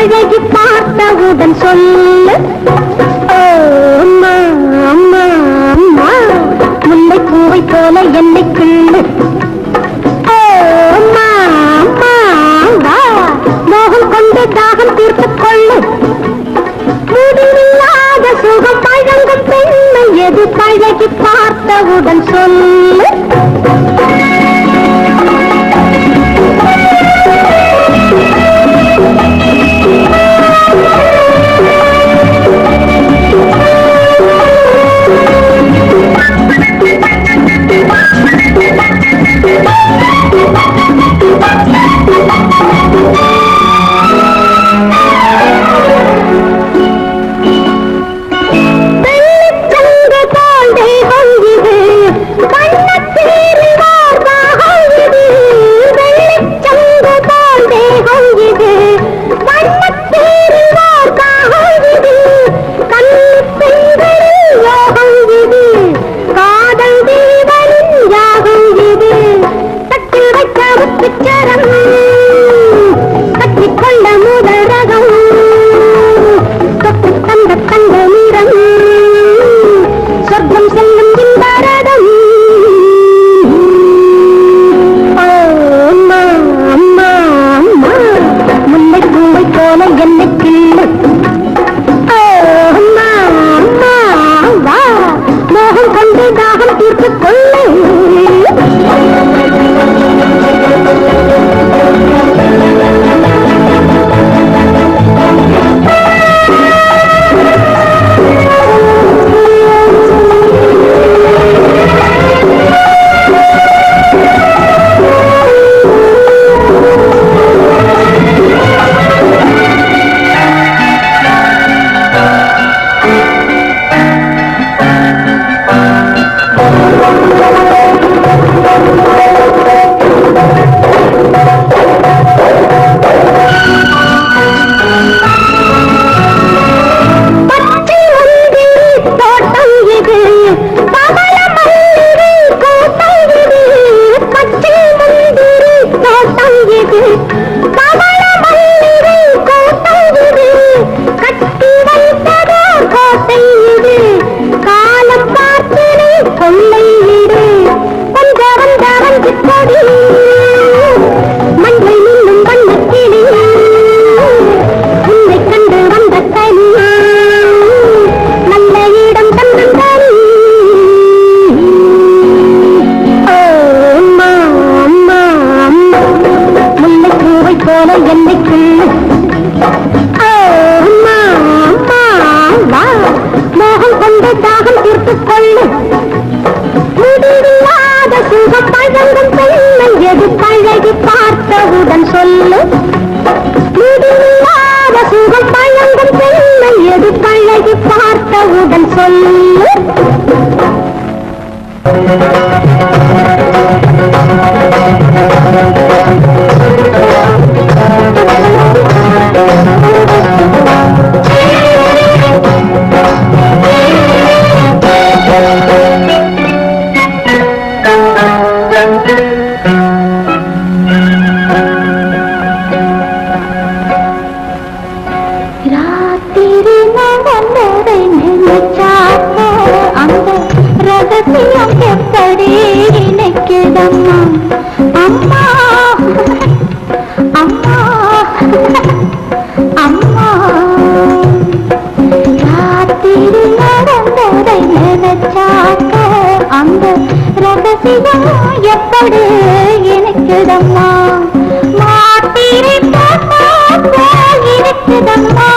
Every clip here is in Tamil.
பழகி பார்த்தவுடன் சொல்லு முல்லைப்பூவை போல என்னை கிள்ளு மோகம் கொண்டு தாகம் தீர்த்துக் கொள்ளு முடிவில்லாத சுகம் பழங்கும் பெண்மை எது பழகி பார்த்தவுடன் சொல்லு பார்த்தவுடன் சொல்லு முடிவில்லாத சுகம் பழங்கும் பெண்மை எது பழகி பார்த்தவுடன் சொல்லு எப்படி எனக்குதம்மா மாத்திரை இருக்குதம்மா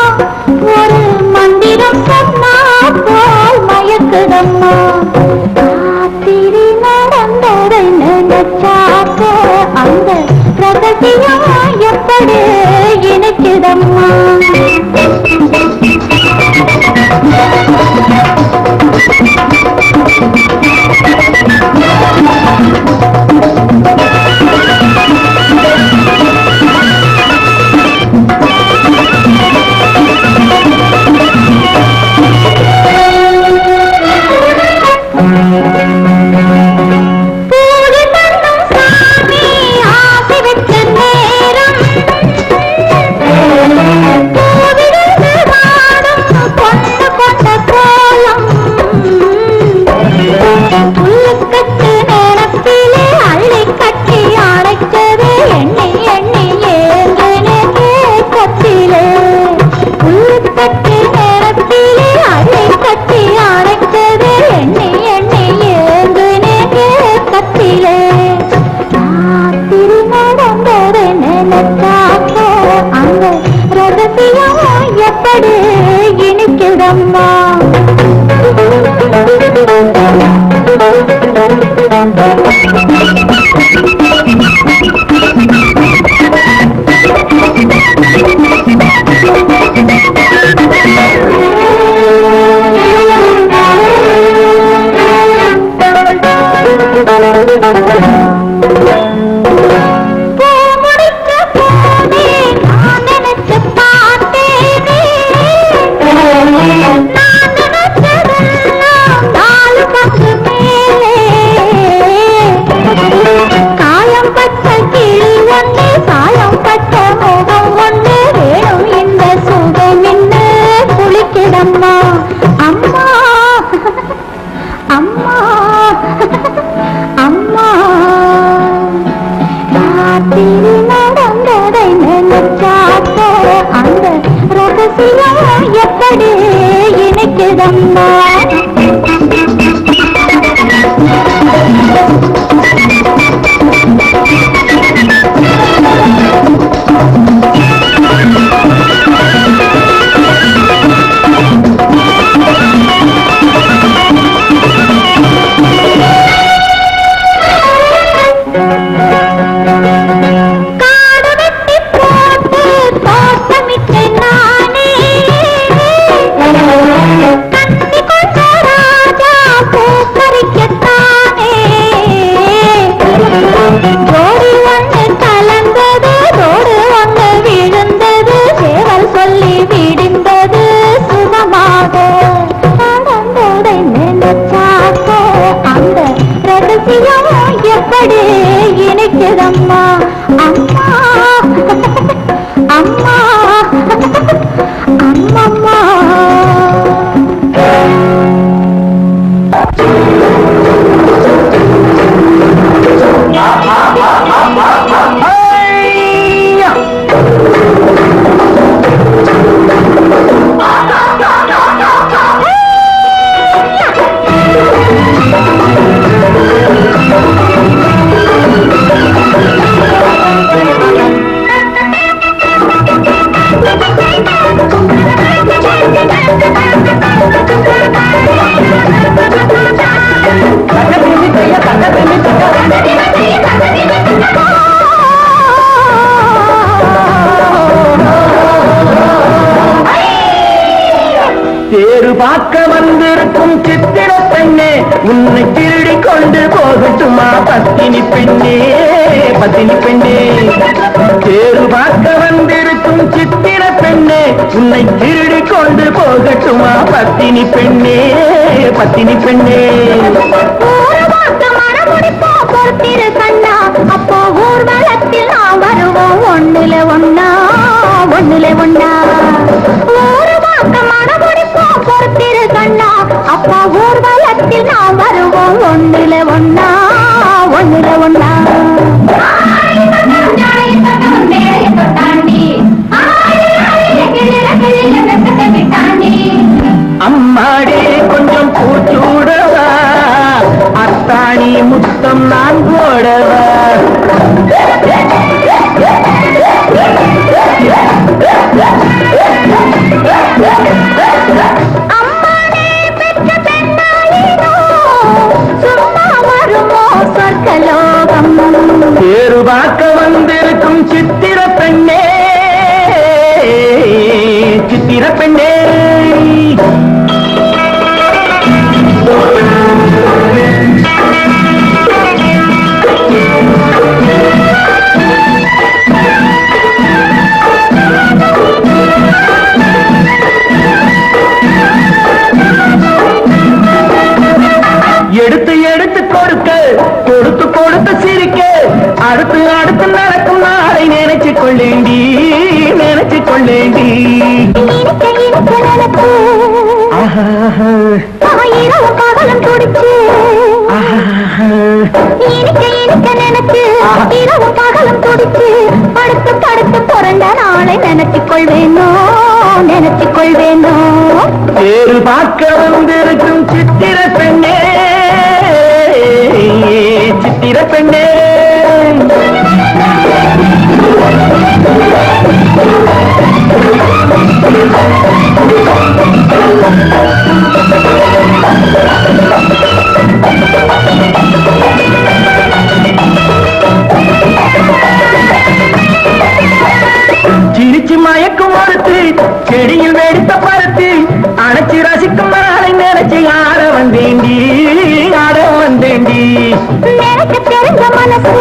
ஒரு மந்திரம் சொன்னா போல் மயக்குதம்மா காத்திரினா நிற்குதம்மா. எப்படி இணைக்குதம்மா. எப்படி இணைக்குதம்மா. அம்மா அம்மா அம்மம்மா. தேரு பார்க்க வந்திருக்கும் சித்திர பெண்ணே, உன்னை திருடி கொண்டு போகட்டுமா பத்தினி பெண்ணே, பத்தினி பெண்ணே. தேரு பார்க்க வந்திருக்கும் சித்திர பெண்ணே, உன்னை திருடி கொண்டு போகட்டுமா பத்தினி பெண்ணே, பத்தினி பெண்ணே. பொறுத்திரு கண்ணா, அப்போ ஊர்வலத்தில் நான் வருவோம் ஒண்ணுல ஒண்ணா, ஒண்ணுல ஒண்ணா. ஒரு மாசம் மனமுடிப்போம் பொறுத்திரு கண்ணா, அப்போ ஊர்வலத்தில் நான் வருவோம் ஒண்ணுல ஒண்ணா, ஒண்ணுல ஒண்ணா. அம்மாடி கொஞ்சம் பூச்சூடவா, அத்தாணி முத்தம் நான் போடவா. அம்மானே பெற்ற பெண்ணாயினோ சும்மா வருமோ சொர்க்கலோகம். தேரு பார்க்க வந்திருக்கும் சித்திர பெண்ணே, இரவு பகலும் துடிச்சு இனிக்க இனிக்க நினைச்சு இரவு பகலும் துடிச்சு படுத்து படுத்து பிறந்த நாளை நினைச்சுக் கொள்வேனோ நினைச்சுக் கொள்வேனோ. வேறு பார்க்க வந்திருக்கும் சித்திர பெண்ணே சித்திர பெண்ணே சிரிச்சு மயக்கும் மறுத்து செடியில் வெடித்த பருத்து அணைச்சி ரசிக்கும் நாளை நினைச்சு ஆட வந்தேண்டி ஆட வந்தேண்டி. எனக்கு தெரிஞ்ச மனசு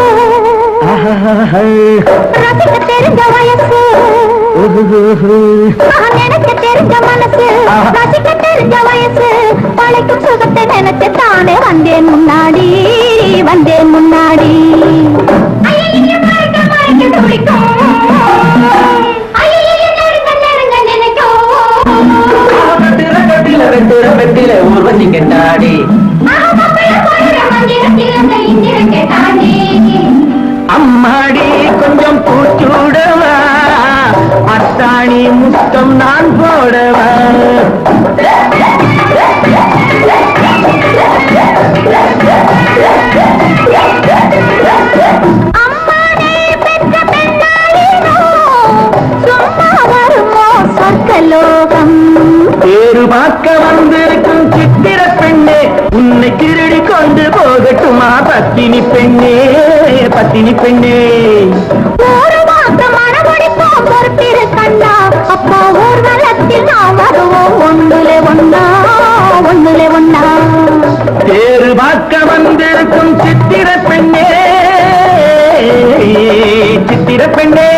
ரசிக்க தெரிஞ்ச வயசு எனக்கு தெரிஞ்ச மனசு ரசிக்க தெரிஞ்ச வயசு பழைக்கும் சுகத்தை நினைச்சு தானே வந்தேன் முன்னாடி வந்தேன் முன்னாடி. வெட்டில ஊர்வசி கெட்டாடி அம்மாடி கொஞ்சம் பூச்சூடவா அத்தாணி முத்தம் நான் போடவா. பேரு பார்க்க வந்திருக்கும் சித்திர பெண்ணே உன்னை திருடி கொண்டு போகட்டுமா பத்தினி பெண்ணே பத்தினி பெண்ணே. ஒரு மாசம் மனமுடிப்போம் பொறுப்பிரு கண்ணா அப்போ ஊர்வலத்தில் நாம் வருவோம் ஒன்றுலே ஒன்னா ஒன்றுலே ஒன்னா. பேரு பார்க்க வந்திருக்கும் சித்திர பெண்ணே சித்திர பெண்ணே.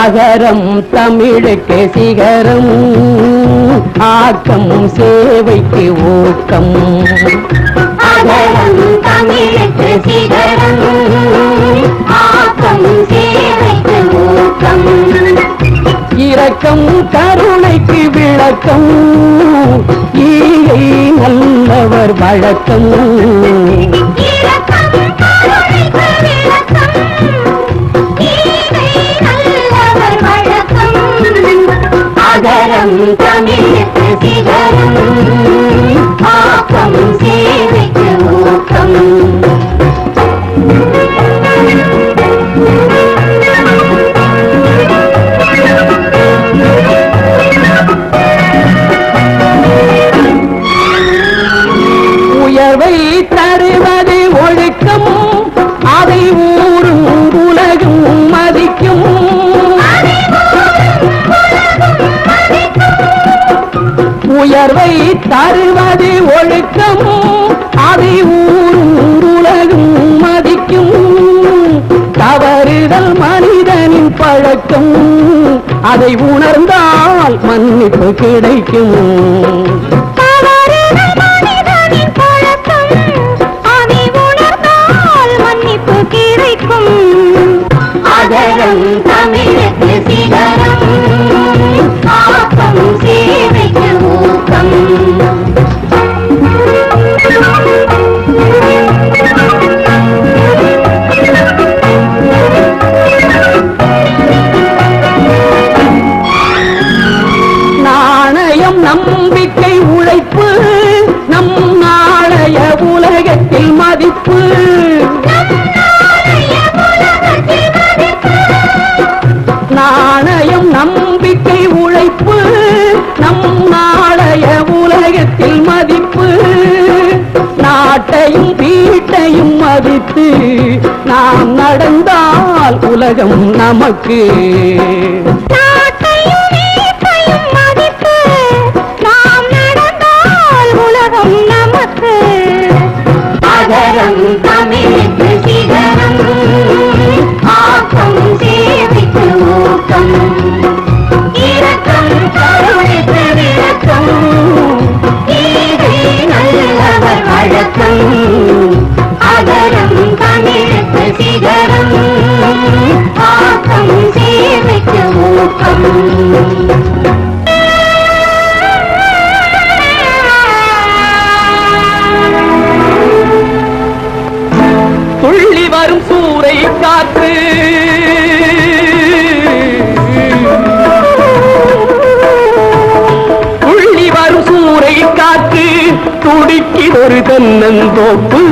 அகரம் தமிழுக்கு சிகரம் ஆக்கம் சேவைக்கு ஊக்கம். அகரம் தமிழுக்கு சிகரம் ஆக்கம் சேவைக்கு ஊக்கம். இரக்கம் கருணைக்கு விளக்கம் ஈகை நல்லவர் வழக்கம். அகரம் தமிழுக்கு சிகரம் ஆக்கம் சேவைக்கு ஊக்கம். உயர்வை தருவது ஒழுக்கம் அதை ஊரும் உலகும் மதிக்கும். உயர்வை தருவது ஒழுக்கம் அதை ஊரும் உலகும் மதிக்கும். தவறுதல் மனிதனின் பழக்கம் அதை உணர்ந்தால் மன்னிப்பு கிடைக்கும். அகரம் தமிழுக்கு சிகரம் ஆக்கம் சேவைக்கு ஊக்கம். நாணயம் நம்பிக்கை மதித்து நாம் நடந்தால் உலகம் நமக்கு. நாட்டையும் வீட்டையும் மதித்து நாம் நடந்தால் உலகம் நமக்கு. அகரம் தமிழுக்கு சிகரம், ஆக்கம் சேவைக்கு ஊக்கம், இரக்கம் கருணைக்கு விளக்கம், ஈகை நல்லவர் வழக்கம். அகரம் தமிழுக்கு சிகரம், ஆக்கம் சேவைக்கு ஊக்கம். துள்ளி வரும் சூறை காற்று துள்ளி வரும் சூறை காற்று துடிக்கிதொரு தென்னந்தோப்பு.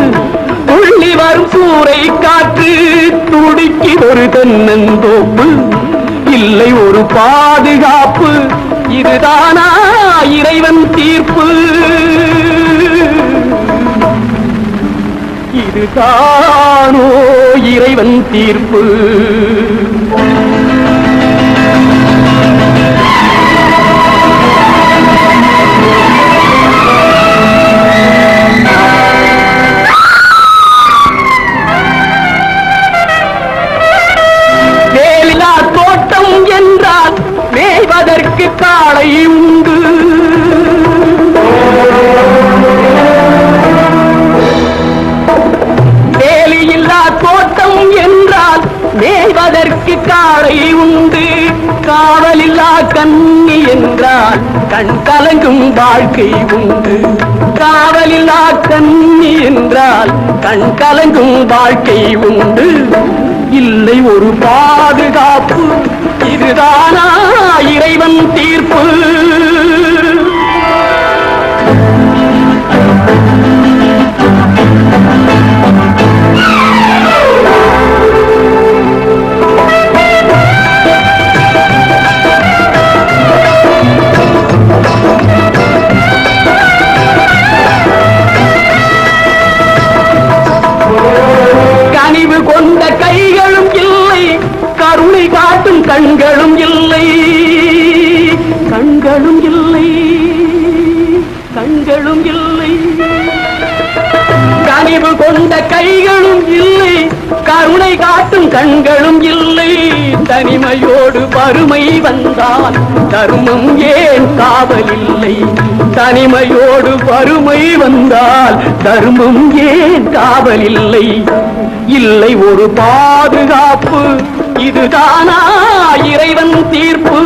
துள்ளி வரும் சூறை காற்று துடிக்கிதொரு தென்னந்தோப்பு. இல்லை ஒரு பாதுகாப்பு, இதுதானா இறைவன் தீர்ப்பு? இதுதானோ இறைவன் தீர்ப்பு? வேலிலா தோட்டம் என்றால் மேய்வதற்கு காளை உண்டு. வேலியில்லா தோட்டம் என்றால் மேய்வதற்கு காளை உண்டு. காவலில்லா கண்ணி என்றால் கண் கலங்கும் வாழ்க்கை உண்டு. காவலில்லா கண்ணி என்றால் கண் கலங்கும் வாழ்க்கை உண்டு. இல்லை ஒரு பாதுகாப்பு, இதுதானா இறைவன் தீர்ப்பு? கனிவு கொண்ட கைகளும் இல்லை, கருணை காட்டும் கண்களும் இல்லை. கண்களும் இல்லை, கண்களும் இல்லை. கனிவு கொண்ட கைகளும் இல்லை, கருணை காட்டும் கண்களும் இல்லை. தனிமையோடு வறுமை வந்தால் தர்மம் ஏன் காவலில்லை? தனிமையோடு வறுமை வந்தால் தர்மம் ஏன் காவலில்லை? இல்லை ஒரு பாதுகாப்பு, இதுதானா இறைவன் தீர்ப்பு?